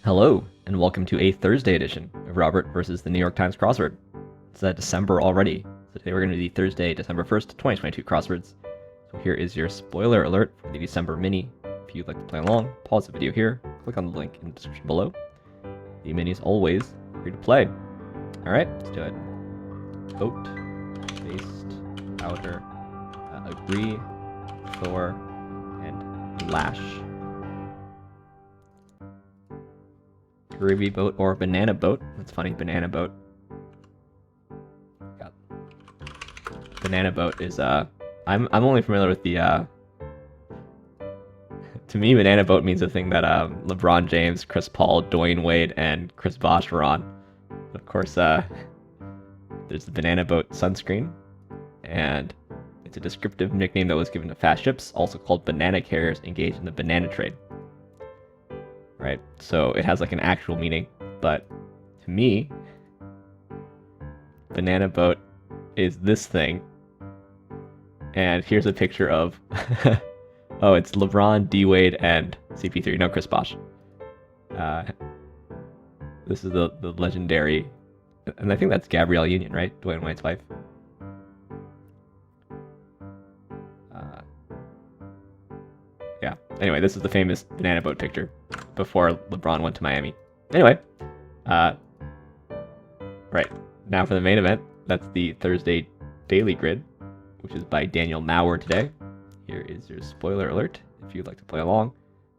Hello, and welcome to a Thursday edition of Robert versus the New York Times crossword. It's December already, so today we're going to do the Thursday, December 1st, 2022 crosswords. So here is your spoiler alert for the December mini. If you'd like to play along, pause the video here, click on the link in the description below. The mini is always free to play. Alright, let's do it. Vote, based, outer, agree, Thor, and lash. Ruby boat or banana boat. That's funny, banana boat. Got banana boat is I'm only familiar with the to me banana boat means a thing that LeBron James, Chris Paul, Dwayne Wade, and Chris Bosh were on. Of course, there's the banana boat sunscreen, and it's a descriptive nickname that was given to fast ships, also called banana carriers engaged in the banana trade. Right, so it has like an actual meaning, but to me, banana boat is this thing. And here's a picture of, oh, it's LeBron, D Wade, and CP3. No, Chris Bosh. This is the legendary, and I think that's Gabrielle Union, right? Dwayne Wade's wife. Yeah. Anyway, this is the famous banana boat picture before LeBron went to Miami. Anyway, right, now for the main event. That's the Thursday Daily Grid, which is by Daniel Maurer today. Here is your spoiler alert. If you'd like to play along,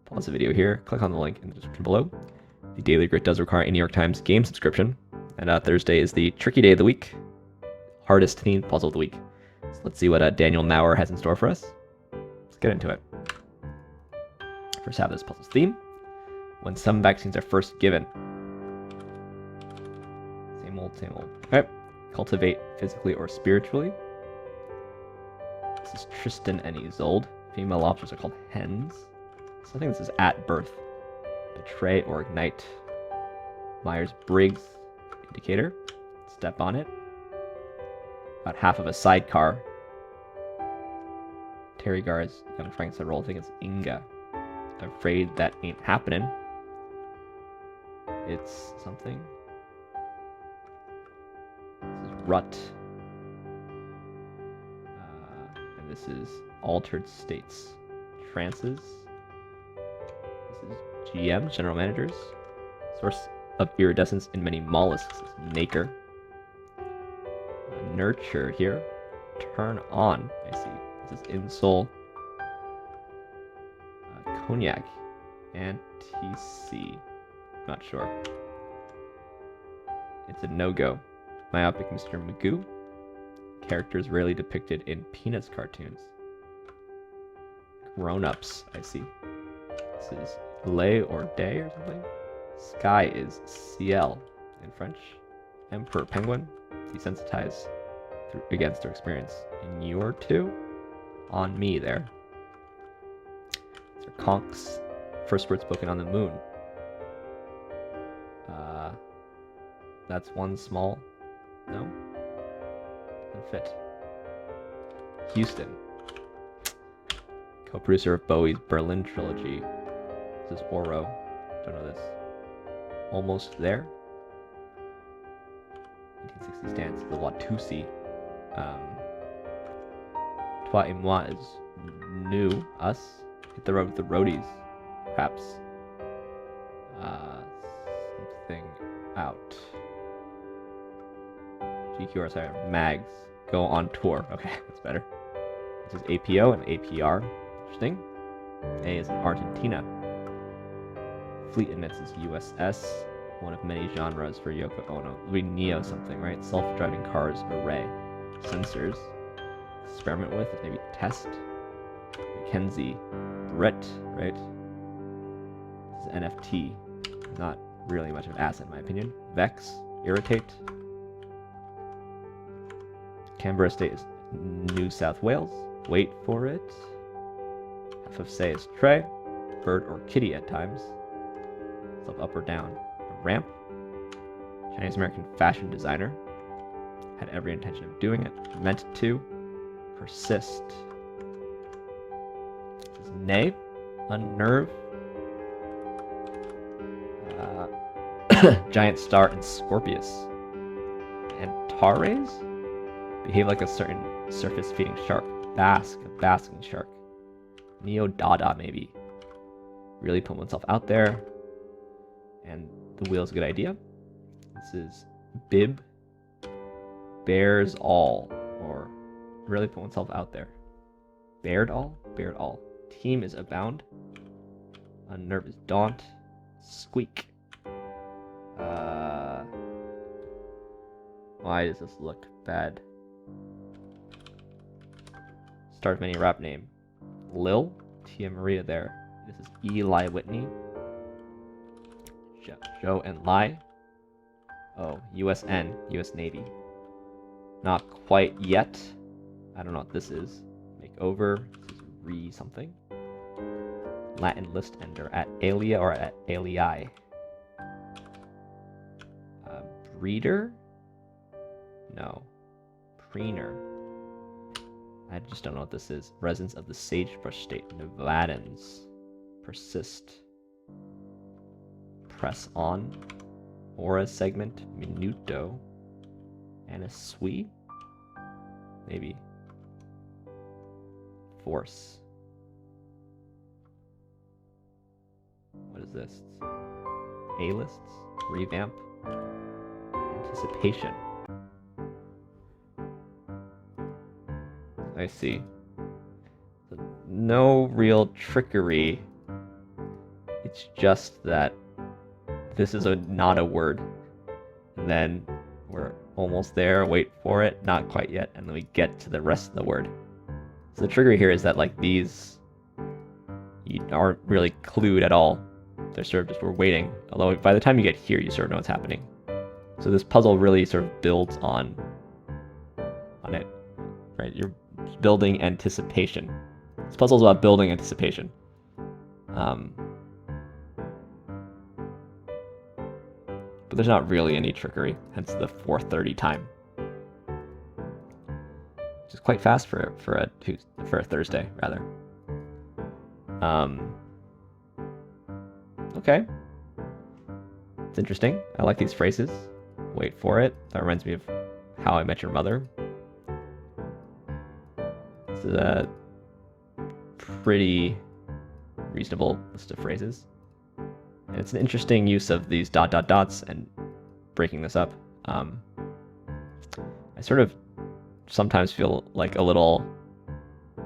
pause the video here, click on the link in the description below. The Daily Grid does require a New York Times game subscription, and Thursday is the tricky day of the week, hardest themed puzzle of the week. So let's see what Daniel Maurer has in store for us. Let's get into it. First half of this puzzle's theme: when some vaccines are first given. Same old, same old. Okay. Cultivate physically or spiritually. This is Tristan and Isolde. Female lobsters are called hens. So I think this is at birth. Betray or ignite. Myers-Briggs indicator. Step on it. About half of a sidecar. Terry Gar's young Frankenstein role. I think it's Inga. Afraid that ain't happening. It's something. This is Rut. And this is Altered States. Trances. This is GM, General Managers. Source of iridescence in many mollusks is Nacre. Nurture here. Turn on. I see. This is Insole. Cognac. ANTICI. Not sure. It's a no-go. Myopic Mr. Magoo. Characters rarely depicted in Peanuts cartoons. Grown-ups, I see. This is lay or day or something. Sky is CIEL in French. Emperor Penguin. Desensitize against their experience. In your two? On me there. These are conchs. First word spoken on the moon. That's one small. No? Doesn't fit. Houston. Co-producer of Bowie's Berlin trilogy. This is Oro. Don't know this. Almost There. 1860s dance. The Watusi. Toi et moi is new. Us. Hit the road with the roadies. Perhaps. Something out. GQR, sorry, mags. Go on tour. Okay, that's better. This is APO and APR. Interesting. A is in Argentina. Fleet Emits is USS. One of many genres for Yoko Ono. It'll be Neo something, right? Self-driving cars, array. Sensors. Experiment with is maybe test. Mackenzie. Brit, right? This is NFT. Not really much of an asset in my opinion. Vex. Irritate. Canberra State is New South Wales. Wait for it. Half of say is tray. Bird or kitty at times. Flip up or down. A ramp. Chinese American fashion designer. Had every intention of doing it. Meant to. Persist. This is nay. Unnerve. giant star in Scorpius. Antares? Behave like a certain surface-feeding shark. Bask, a basking shark. Neo-Dada, maybe. Really put oneself out there. And the wheel's a good idea. This is Bib. Bears all. Or really put oneself out there. Bared all? Bared all. Team is abound. Unnervous daunt. Squeak. Why does this look bad? Start of any rap name. Lil. Tia Maria there. This is Eli Whitney. Joe and Lai. Oh, USN. US Navy. Not quite yet. I don't know what this is. Make over. This is re something. Latin list ender. At Alia or at Alii. Breeder? No. Preener. I just don't know what this is. Residents of the sagebrush state. Nevadans. Persist. Press on. Aura segment. Minuto. Anisui? Maybe. Force. What is this? A-lists? Revamp? Anticipation. I see. So no real trickery. It's just that this is not a word. And then we're almost there, wait for it, not quite yet, and then we get to the rest of the word. So the trigger here is that like these, you aren't really clued at all. They're sort of just, we're waiting. Although by the time you get here, you sort of know what's happening. So this puzzle really sort of builds on it, right? You're building anticipation. This puzzle is about building anticipation. But there's not really any trickery, hence the 4:30 time, which is quite fast for a Thursday, rather. Okay, it's interesting. I like these phrases. Wait for it. That reminds me of How I Met Your Mother. This is a pretty reasonable list of phrases. And it's an interesting use of these ... dots and breaking this up. I sort of sometimes feel like a little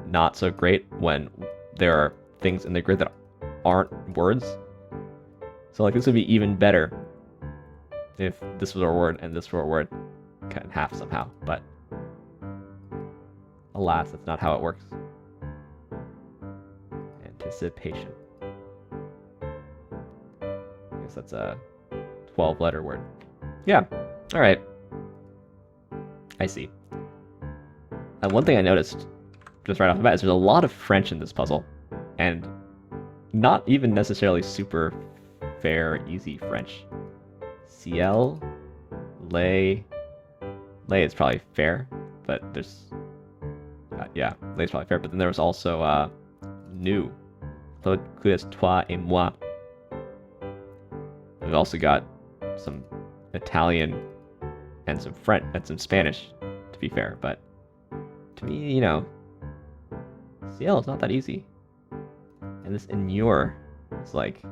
not so great when there are things in the grid that aren't words. So like this would be even better if this was a word and this were a word cut in half somehow, but alas, that's not how it works. Anticipation. I guess that's a 12-letter word. Yeah, all right. I see. And one thing I noticed just right off the bat is there's a lot of French in this puzzle, and not even necessarily super fair, easy French. CIEL, lay is probably fair, but there's yeah, lay is probably fair. But then there was also nous, Claude, toi et moi. We've also got some Italian and some French and some Spanish, to be fair. But to me, you know, CIEL is not that easy. And this inure is like,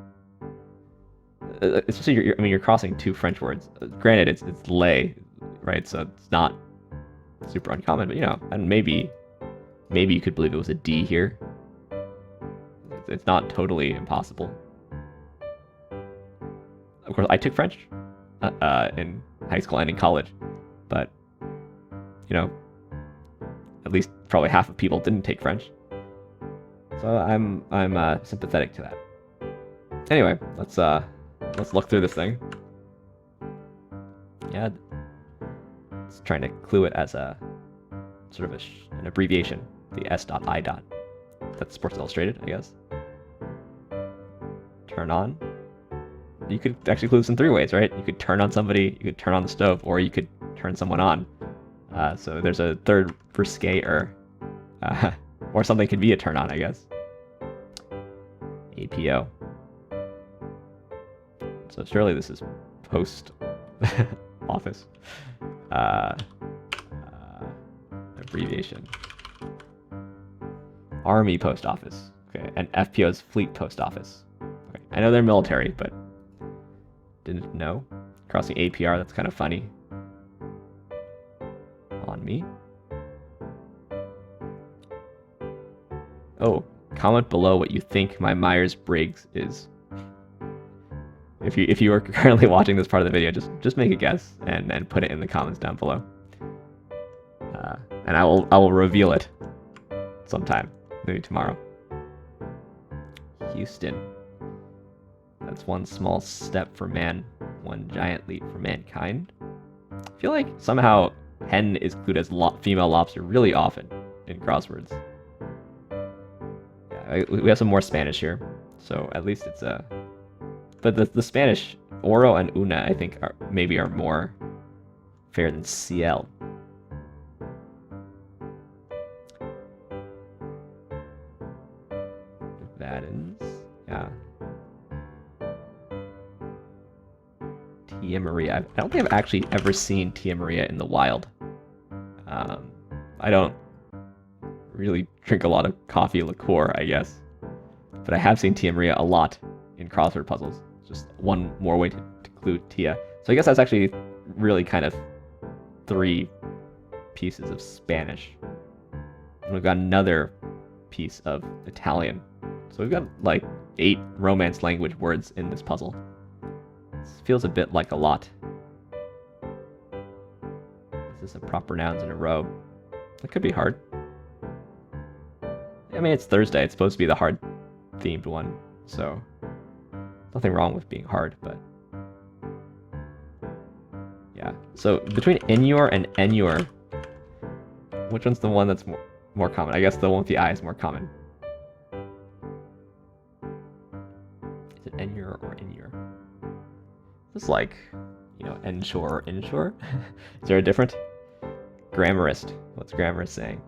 especially you're crossing two French words. Granted, it's lay, right? So it's not super uncommon, but you know, and maybe you could believe it was a D here. It's not totally impossible. Of course, I took French in high school and in college, but you know, at least probably half of people didn't take French. So I'm sympathetic to that. Anyway, let's look through this thing. Yeah, it's trying to clue it as a sort of an abbreviation. The S.I. That's Sports Illustrated, I guess. Turn on. You could actually clue this in three ways, right? You could turn on somebody, you could turn on the stove, or you could turn someone on. So there's a third risque-er. Or something could be a turn on, I guess. APO. So surely this is post office. Abbreviation. Army post office. Okay, and FPO is fleet post office. Okay, I know they're military, but didn't know. Crossing APR, that's kind of funny. On me. Oh, comment below what you think my Myers-Briggs is. If you are currently watching this part of the video, just make a guess and put it in the comments down below. And I will reveal it sometime, maybe tomorrow. Houston. That's one small step for man, one giant leap for mankind. I feel like somehow hen is included as female lobster really often in crosswords. Yeah, we have some more Spanish here, so at least it's a. But the Spanish oro and una I think maybe are more fair than CIEL. Vadens, yeah. Tia Maria. I don't think I've actually ever seen Tia Maria in the wild. I don't really drink a lot of coffee liqueur, I guess. But I have seen Tia Maria a lot in crossword puzzles. Just one more way to include Tia. So I guess that's actually really kind of 3 pieces of Spanish. And we've got another piece of Italian. So we've got like 8 Romance language words in this puzzle. This feels a bit like a lot. Is this a proper nouns in a row? That could be hard. I mean, it's Thursday. It's supposed to be the hard themed one. So nothing wrong with being hard, but yeah. So between inure and enure, which one's the one that's more common? I guess the one with the I is more common. Is it enure or inure? It's like, you know, ensure or inshore. Is there a different? Grammarist. What's grammarist saying?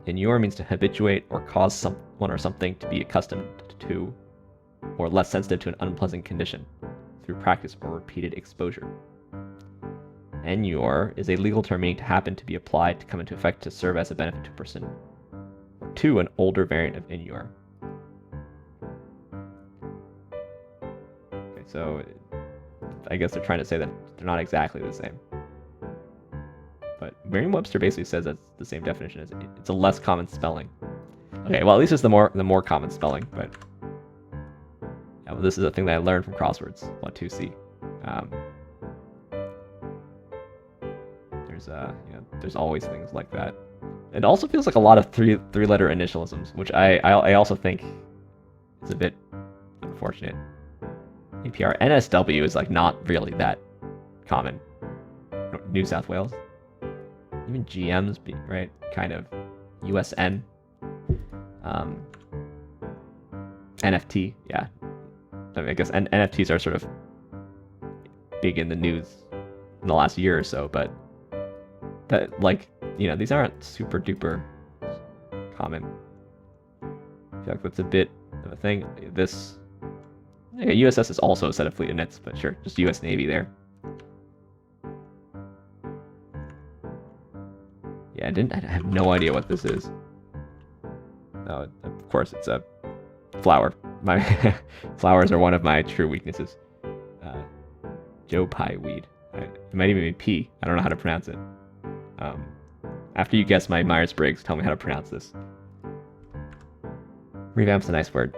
Inure means to habituate or cause someone or something to be accustomed to or less sensitive to an unpleasant condition through practice or repeated exposure. Enure is a legal term meaning to happen, to be applied, to come into effect, to serve as a benefit to a person, or to an older variant of inure. Okay, so I guess they're trying to say that they're not exactly the same. But Merriam-Webster basically says that's the same definition as it's a less common spelling. Okay, well at least it's the more common spelling, but yeah, well, this is a thing that I learned from crosswords. What to see. There's always things like that. It also feels like a lot of three-letter initialisms, which I also think is a bit unfortunate. APR NSW is like not really that common. New South Wales. Even GMs, right? Kind of. USN. NFT, yeah. I mean, I guess NFTs are sort of big in the news in the last year or so, but that, like, you know, these aren't super duper common. I feel like that's a bit of a thing. This, yeah, USS is also a set of fleet units, but sure, just US Navy there. Yeah, I have no idea what this is. No, of course it's a flower. My flowers are one of my true weaknesses. Joe Pie weed. It might even be P. I don't know how to pronounce it. After you guess my Myers-Briggs, tell me how to pronounce this. Revamp's a nice word.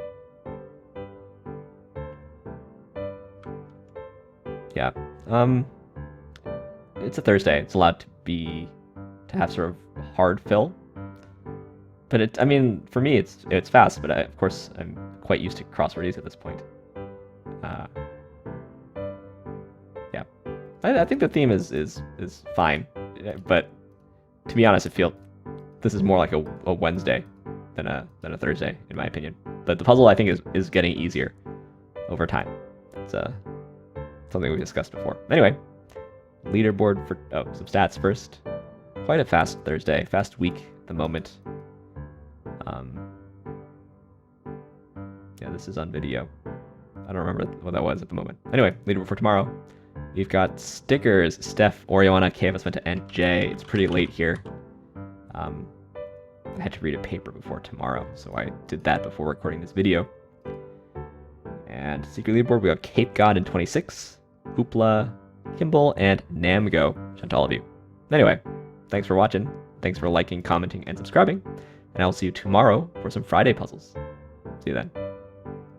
Yeah. It's a Thursday. It's allowed to have sort of hard fill. But I mean, for me, it's fast. But of course, I'm quite used to crosswordies at this point. Yeah, I think the theme is fine. But to be honest, I feel this is more like a Wednesday than a Thursday, in my opinion. But the puzzle, I think, is getting easier over time. It's something we discussed before. Anyway, leaderboard for some stats first. Quite a fast Thursday, fast week at the moment. Yeah, this is on video. I don't remember what that was at the moment. Anyway, leaderboard for tomorrow. We've got stickers. Steph, Oriana, KFS went to NJ. It's pretty late here. I had to read a paper before tomorrow, so I did that before recording this video. And secret leaderboard, we got Cape God in 26, Hoopla, Kimball, and Namgo. Shout out to all of you. Anyway, thanks for watching. Thanks for liking, commenting, and subscribing. And I will see you tomorrow for some Friday puzzles. See you then.